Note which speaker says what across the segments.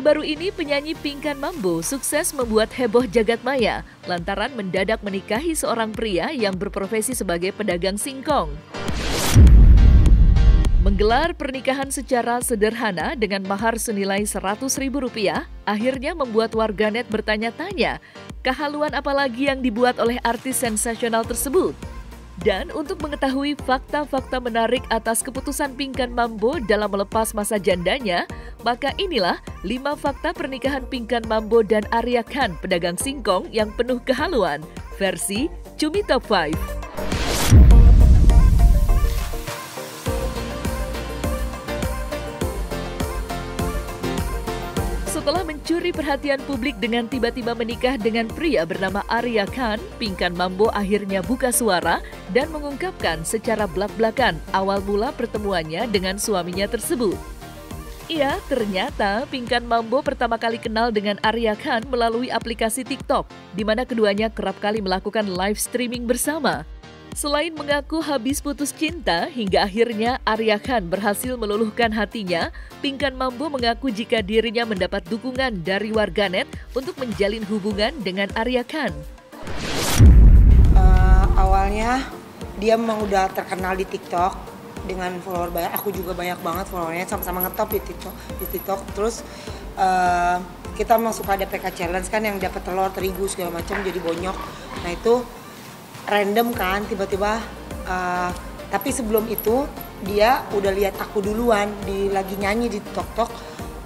Speaker 1: Baru-baru ini penyanyi Pinkan Mambo sukses membuat heboh jagat maya lantaran mendadak menikahi seorang pria yang berprofesi sebagai pedagang singkong. Menggelar pernikahan secara sederhana dengan mahar senilai Rp100.000 akhirnya membuat warganet bertanya-tanya kehaluan apa lagi yang dibuat oleh artis sensasional tersebut. Dan untuk mengetahui fakta-fakta menarik atas keputusan Pinkan Mambo dalam melepas masa jandanya, maka inilah 5 fakta pernikahan Pinkan Mambo dan Arya Khan, pedagang singkong yang penuh kehaluan, versi Cumi Top 5. Setelah mencuri perhatian publik dengan tiba-tiba menikah dengan pria bernama Arya Khan, Pinkan Mambo akhirnya buka suara dan mengungkapkan secara belak-belakan awal mula pertemuannya dengan suaminya tersebut. Ya, ternyata Pinkan Mambo pertama kali kenal dengan Arya Khan melalui aplikasi TikTok, di mana keduanya kerap kali melakukan live streaming bersama. Selain mengaku habis putus cinta, hingga akhirnya Arya Khan berhasil meluluhkan hatinya, Pinkan Mambo mengaku jika dirinya mendapat dukungan dari warganet untuk menjalin hubungan dengan Arya Khan.
Speaker 2: Awalnya dia memang udah terkenal di TikTok dengan follower banyak. Aku juga banyak banget followernya, sama-sama ngetop di TikTok. Terus kita memang suka ada PK challenge kan yang dapat telur, terigu segala macam jadi bonyok. Nah itu random kan tiba-tiba, tapi sebelum itu dia udah lihat aku duluan lagi nyanyi di TikTok.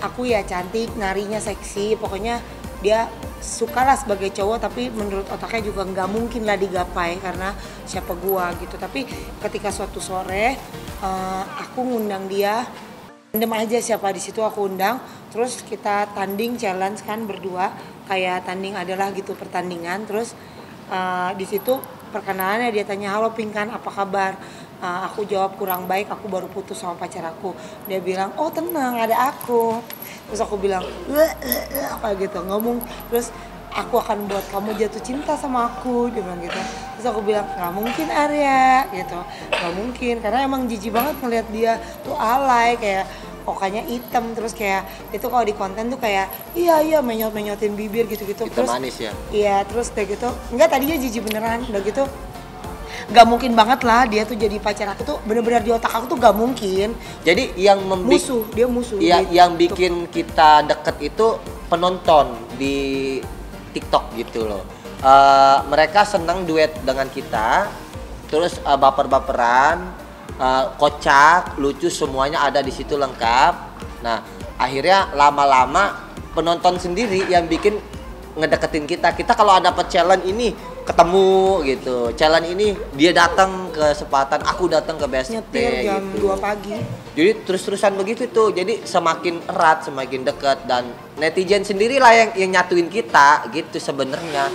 Speaker 2: Aku ya cantik, narinya seksi, pokoknya dia suka lah sebagai cowok, tapi menurut otaknya juga nggak mungkin lah digapai karena siapa gua gitu. Tapi ketika suatu sore aku ngundang dia, random aja siapa di situ aku undang, terus kita tanding challenge kan berdua, kayak tanding adalah gitu pertandingan. Terus di situ perkenalannya dia tanya, halo Pinkan apa kabar? Aku jawab kurang baik, aku baru putus sama pacar aku. Dia bilang, oh tenang ada aku. Terus aku bilang, apa gitu ngomong. Terus aku akan buat kamu jatuh cinta sama aku, dia bilang gitu. Terus aku bilang, nggak mungkin Arya gitu, nggak mungkin karena emang jijik banget ngeliat dia tuh alay, kayak mukanya hitam, terus kayak itu kalau di konten tuh kayak iya menyotin bibir gitu-gitu.
Speaker 3: Hitam
Speaker 2: terus
Speaker 3: manis ya?
Speaker 2: Iya, terus kayak gitu. Enggak, tadinya jijik beneran. Udah gitu nggak mungkin banget lah dia tuh jadi pacar aku tuh, bener-bener di otak aku tuh nggak mungkin.
Speaker 3: Jadi yang
Speaker 2: dia musuh.
Speaker 3: Iya,
Speaker 2: gitu.
Speaker 3: yang bikin kita deket itu penonton di TikTok gitu loh. Mereka senang duet dengan kita, terus baper-baperan, kocak, lucu, semuanya ada di situ lengkap. Nah, akhirnya lama-lama penonton sendiri yang bikin ngedeketin kita. Kita kalau dapat challenge ini ketemu gitu, challenge ini dia datang ke Sepatan, aku datang ke BSD
Speaker 2: nyetir jam
Speaker 3: gitu.
Speaker 2: 2 pagi.
Speaker 3: Jadi terus-terusan begitu tuh. Jadi semakin erat, semakin dekat, dan netizen sendirilah yang nyatuin kita gitu sebenarnya.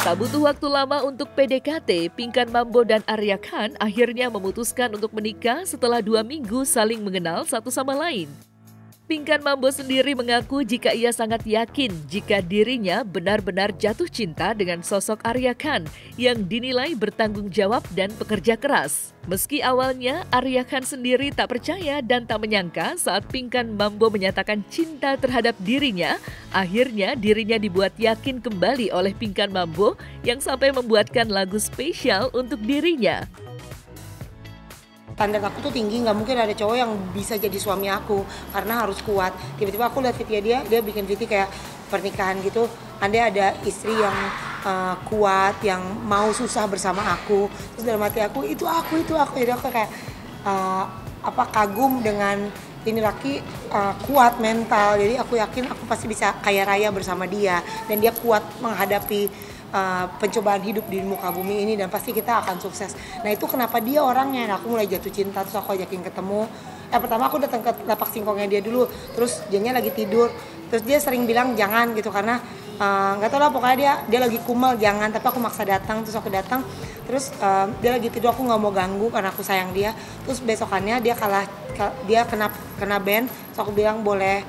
Speaker 1: Tak butuh waktu lama untuk PDKT, Pinkan Mambo dan Arya Khan akhirnya memutuskan untuk menikah setelah 2 minggu saling mengenal satu sama lain. Pinkan Mambo sendiri mengaku jika ia sangat yakin jika dirinya benar-benar jatuh cinta dengan sosok Arya Khan yang dinilai bertanggung jawab dan pekerja keras. Meski awalnya Arya Khan sendiri tak percaya dan tak menyangka saat Pinkan Mambo menyatakan cinta terhadap dirinya, akhirnya dirinya dibuat yakin kembali oleh Pinkan Mambo yang sampai membuatkan lagu spesial untuk dirinya.
Speaker 2: Standar aku tuh tinggi, nggak mungkin ada cowok yang bisa jadi suami aku karena harus kuat. Tiba-tiba aku lihat video dia bikin video kayak pernikahan gitu, ada istri yang kuat, yang mau susah bersama aku. Terus dalam hati aku itu aku. Jadi aku kayak kagum dengan ini laki kuat mental. Jadi aku yakin aku pasti bisa kaya raya bersama dia, dan dia kuat menghadapi pencobaan hidup di muka bumi ini, dan pasti kita akan sukses. Nah itu kenapa dia orangnya. Nah, aku mulai jatuh cinta, terus aku ajakin ketemu. Pertama aku datang ke lapak singkongnya dia dulu, terus dianya lagi tidur, terus dia sering bilang jangan gitu karena nggak tahu lah, pokoknya dia lagi kumel jangan, tapi aku maksa datang. Terus aku datang, terus dia lagi tidur, aku nggak mau ganggu karena aku sayang dia. Terus besokannya dia kena band, terus aku bilang boleh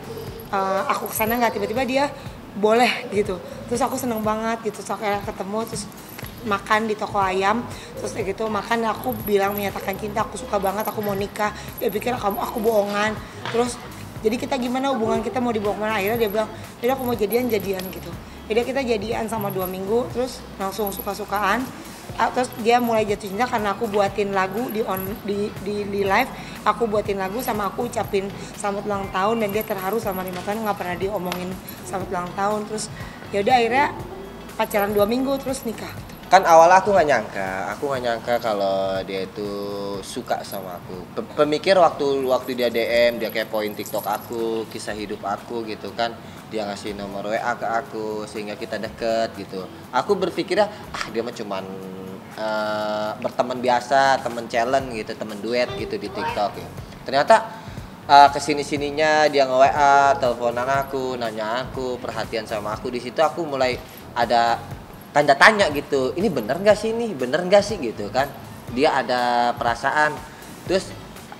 Speaker 2: aku kesana nggak, tiba-tiba dia boleh gitu. Terus aku seneng banget gitu, terus akhirnya ketemu, terus makan di toko ayam, terus kayak gitu makan, aku bilang menyatakan cinta, aku suka banget, aku mau nikah. Dia pikir aku bohongan, terus jadi kita gimana hubungan kita mau dibohongan, akhirnya dia bilang jadi aku mau jadian gitu. Jadi kita jadian sama 2 minggu, terus langsung suka-sukaan. Terus dia mulai jatuh cinta karena aku buatin lagu di live, aku buatin lagu sama aku ucapin selamat ulang tahun, dan dia terharu selama 5 tahun nggak pernah diomongin selamat ulang tahun. Terus ya udah akhirnya pacaran 2 minggu terus nikah.
Speaker 3: Kan awal aku nggak nyangka kalau dia itu suka sama aku. Pemikir waktu dia DM, dia kepoin TikTok aku, kisah hidup aku gitu kan, dia ngasih nomor WA ke aku sehingga kita deket gitu. Aku berpikirnya dia mah cuman berteman biasa, temen challenge gitu, temen duet gitu di TikTok ya. Ternyata kesini-sininya dia nge-WA, teleponan aku, nanya aku, perhatian sama aku. Di situ aku mulai ada tanda tanya gitu, ini bener nggak sih gitu kan. Dia ada perasaan. Terus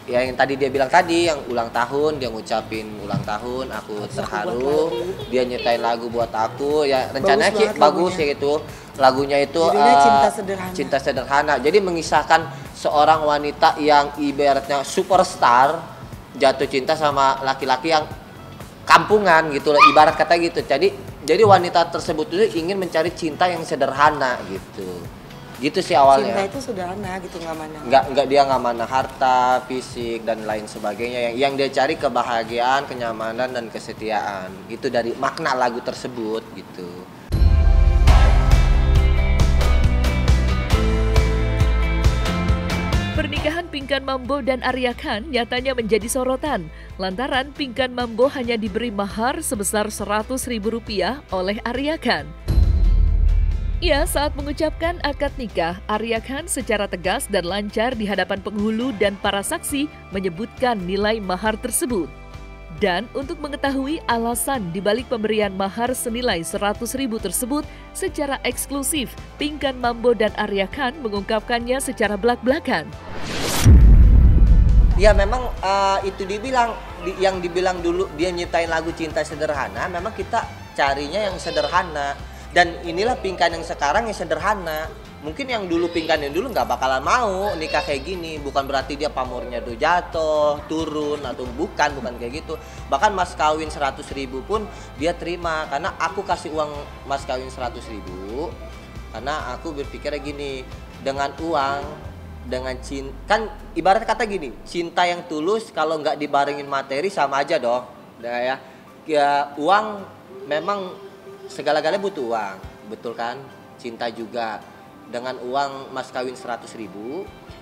Speaker 3: ya yang tadi dia bilang tadi, yang ulang tahun, dia ngucapin ulang tahun, aku terharu. Dia nyiptain lagu buat aku, ya rencananya bagus ya gitu. Lagunya itu Cinta Sederhana. Jadi mengisahkan seorang wanita yang ibaratnya superstar jatuh cinta sama laki-laki yang kampungan gitu, ibarat kata gitu. Jadi wanita tersebut itu ingin mencari cinta yang sederhana gitu sih awalnya.
Speaker 2: Cinta itu sederhana gitu, nggak mana.
Speaker 3: Dia nggak mana harta, fisik dan lain sebagainya. Yang dia cari kebahagiaan, kenyamanan dan kesetiaan. Itu dari makna lagu tersebut gitu.
Speaker 1: Pernikahan Pinkan Mambo dan Arya Khan nyatanya menjadi sorotan lantaran Pinkan Mambo hanya diberi mahar sebesar Rp100.000 oleh Arya Khan. Ya, saat mengucapkan akad nikah, Arya Khan secara tegas dan lancar di hadapan penghulu dan para saksi menyebutkan nilai mahar tersebut. Dan untuk mengetahui alasan dibalik pemberian mahar senilai Rp100.000 tersebut secara eksklusif, Pinkan Mambo dan Arya Khan mengungkapkannya secara belak-belakan.
Speaker 3: Ya memang itu yang dibilang dulu dia nyiptain lagu Cinta Sederhana, memang kita carinya yang sederhana. Dan inilah Pinkan yang sekarang yang sederhana. Mungkin yang dulu Pinkan yang dulu nggak bakalan mau nikah kayak gini. Bukan berarti dia pamornya tuh jatuh, turun atau bukan kayak gitu. Bahkan mas kawin 100.000 pun dia terima, karena aku kasih uang mas kawin 100.000 karena aku berpikirnya gini, dengan uang, dengan cinta, kan ibarat kata gini, cinta yang tulus kalau nggak dibarengin materi sama aja dong. Nah, ya uang memang segala-galanya butuh uang, betul kan? Cinta juga. Dengan uang mas kawin 100.000,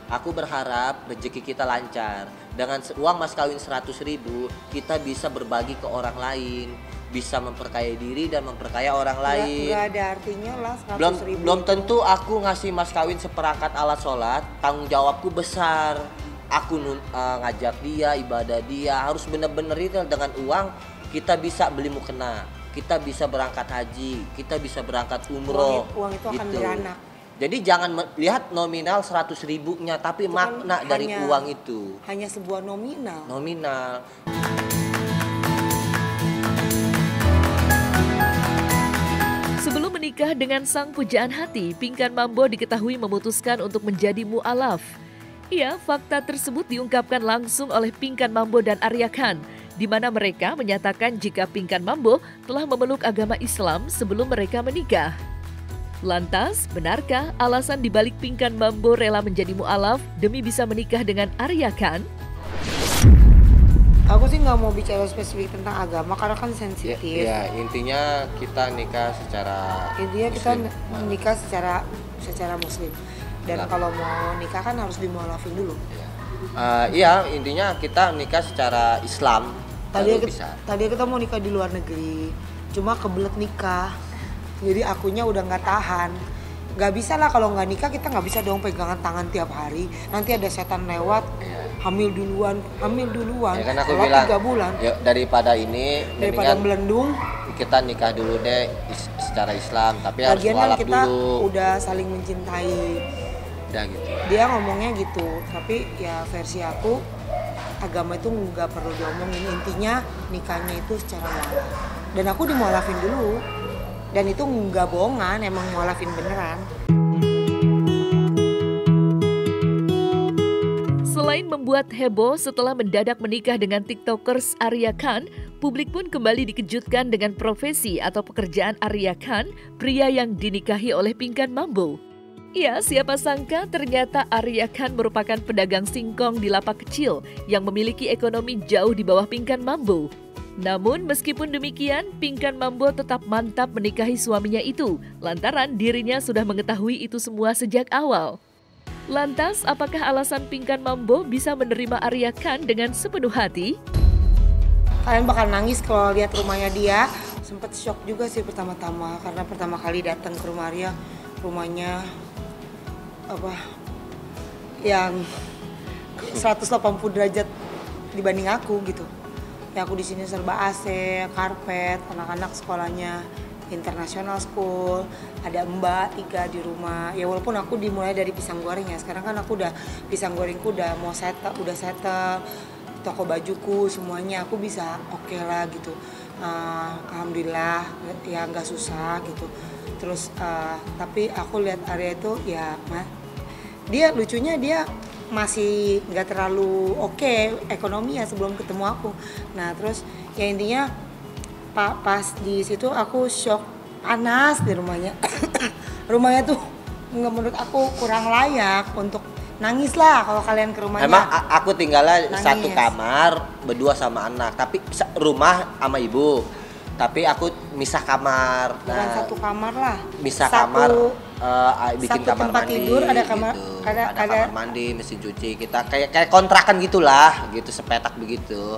Speaker 3: aku berharap rezeki kita lancar. Dengan uang mas kawin 100.000, kita bisa berbagi ke orang lain, bisa memperkaya diri dan memperkaya orang lain.
Speaker 2: Nggak ada artinya lah 100.000.
Speaker 3: Belum tentu aku ngasih mas kawin seperangkat alat sholat, tanggung jawabku besar. Aku ngajak dia, ibadah dia, harus bener-bener itu. Dengan uang kita bisa beli mukena, kita bisa berangkat haji, kita bisa berangkat umroh.
Speaker 2: Uang itu akan beranak.
Speaker 3: Jadi jangan lihat nominal 100.000-nya, tapi itu makna dari uang itu.
Speaker 2: Hanya sebuah nominal.
Speaker 1: Sebelum menikah dengan sang pujaan hati, Pinkan Mambo diketahui memutuskan untuk menjadi mu'alaf. Ya, fakta tersebut diungkapkan langsung oleh Pinkan Mambo dan Arya Khan, di mana mereka menyatakan jika Pinkan Mambo telah memeluk agama Islam sebelum mereka menikah. Lantas, benarkah alasan dibalik Pinkan Mambo rela menjadi mu'alaf demi bisa menikah dengan Arya Khan?
Speaker 2: Aku sih nggak mau bicara spesifik tentang agama karena kan sensitif.
Speaker 3: Ya, intinya kita nikah secara
Speaker 2: nikah secara muslim. Dan kalau mau nikah kan harus dimu'alafin dulu.
Speaker 3: Iya, intinya kita nikah secara Islam.
Speaker 2: Tadi kita mau nikah di luar negeri, cuma kebelet nikah. Jadi akunya udah nggak tahan. Nggak bisa lah kalau nggak nikah, kita nggak bisa dong pegangan tangan tiap hari. Nanti ada setan lewat, hamil duluan. Ya kan aku bilang 3 bulan.
Speaker 3: Ya, daripada
Speaker 2: melendung,
Speaker 3: kita nikah dulu deh secara Islam, tapi harus mualaf dulu. Kita
Speaker 2: udah saling mencintai.
Speaker 3: Udah gitu.
Speaker 2: Dia ngomongnya gitu, tapi ya versi aku agama itu nggak perlu diomongin. Intinya nikahnya itu secara mualaf. Dan aku dimualafin dulu. Dan itu nggak bohongan, emang mualafin beneran.
Speaker 1: Selain membuat heboh setelah mendadak menikah dengan tiktokers Arya Khan, publik pun kembali dikejutkan dengan profesi atau pekerjaan Arya Khan, pria yang dinikahi oleh Pinkan Mambo. Ya, siapa sangka ternyata Arya Khan merupakan pedagang singkong di lapak kecil yang memiliki ekonomi jauh di bawah Pinkan Mambo. Namun meskipun demikian, Pinkan Mambo tetap mantap menikahi suaminya itu, lantaran dirinya sudah mengetahui itu semua sejak awal. Lantas, apakah alasan Pinkan Mambo bisa menerima Arya Khan dengan sepenuh hati?
Speaker 2: Kalian bakal nangis kalau lihat rumahnya dia. Sempet shock juga sih pertama-tama, karena pertama kali datang ke rumah Arya, rumahnya yang 180 derajat dibanding aku gitu. Ya aku di sini serba AC, karpet, anak-anak sekolahnya international school, ada mbak 3 di rumah. Ya walaupun aku dimulai dari pisang goreng ya, sekarang kan aku udah pisang gorengku udah mau settle, toko bajuku semuanya aku bisa oke lah gitu. Alhamdulillah ya nggak susah gitu. Terus tapi aku lihat Arya itu ya dia lucunya dia masih nggak terlalu oke ekonomi ya sebelum ketemu aku. Nah terus ya intinya pas di situ aku shock, panas di rumahnya. Rumahnya tuh menurut aku kurang layak untuk nangis lah kalau kalian ke rumahnya.
Speaker 3: Emang aku tinggalnya
Speaker 2: nangis.
Speaker 3: satu kamar berdua sama anak, tapi rumah sama ibu. Tapi aku misah kamar.
Speaker 2: Bukan satu kamar lah.
Speaker 3: Misah kamar, bikin
Speaker 2: satu
Speaker 3: kamar
Speaker 2: tempat
Speaker 3: mandi.
Speaker 2: tidur, ada kamar,
Speaker 3: gitu.
Speaker 2: ada
Speaker 3: kamar mandi, mesin cuci. Kita kayak kontrakan gitulah, gitu sepetak begitu.